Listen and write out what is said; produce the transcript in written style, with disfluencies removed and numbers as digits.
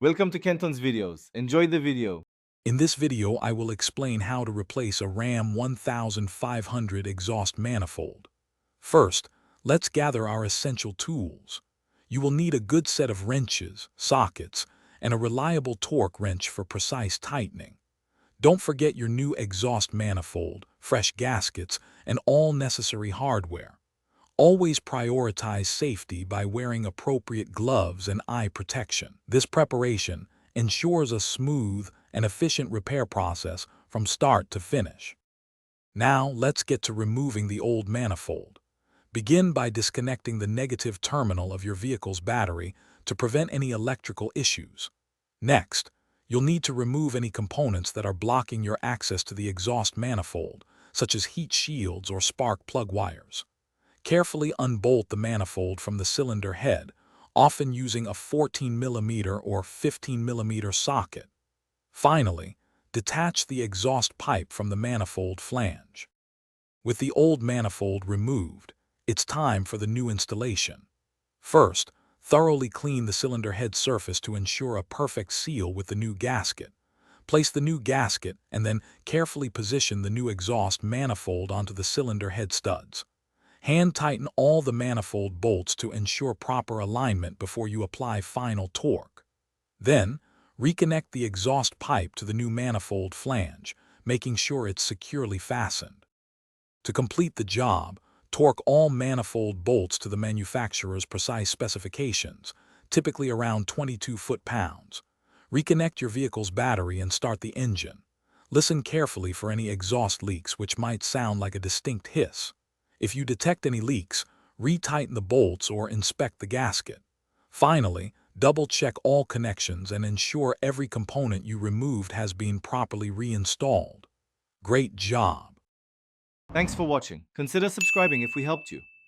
Welcome to Kenton's videos. Enjoy the video. In this video, I will explain how to replace a Ram 1500 exhaust manifold. First, let's gather our essential tools. You will need a good set of wrenches, sockets, and a reliable torque wrench for precise tightening. Don't forget your new exhaust manifold, fresh gaskets, and all necessary hardware. Always prioritize safety by wearing appropriate gloves and eye protection. This preparation ensures a smooth and efficient repair process from start to finish. Now, let's get to removing the old manifold. Begin by disconnecting the negative terminal of your vehicle's battery to prevent any electrical issues. Next, you'll need to remove any components that are blocking your access to the exhaust manifold, such as heat shields or spark plug wires. Carefully unbolt the manifold from the cylinder head, often using a 14mm or 15mm socket. Finally, detach the exhaust pipe from the manifold flange. With the old manifold removed, it's time for the new installation. First, thoroughly clean the cylinder head surface to ensure a perfect seal with the new gasket. Place the new gasket and then carefully position the new exhaust manifold onto the cylinder head studs. Hand tighten all the manifold bolts to ensure proper alignment before you apply final torque. Then, reconnect the exhaust pipe to the new manifold flange, making sure it's securely fastened. To complete the job, torque all manifold bolts to the manufacturer's precise specifications, typically around 22 foot-pounds. Reconnect your vehicle's battery and start the engine. Listen carefully for any exhaust leaks, which might sound like a distinct hiss. If you detect any leaks, retighten the bolts or inspect the gasket. Finally, double-check all connections and ensure every component you removed has been properly reinstalled. Great job! Thanks for watching. Consider subscribing if we helped you.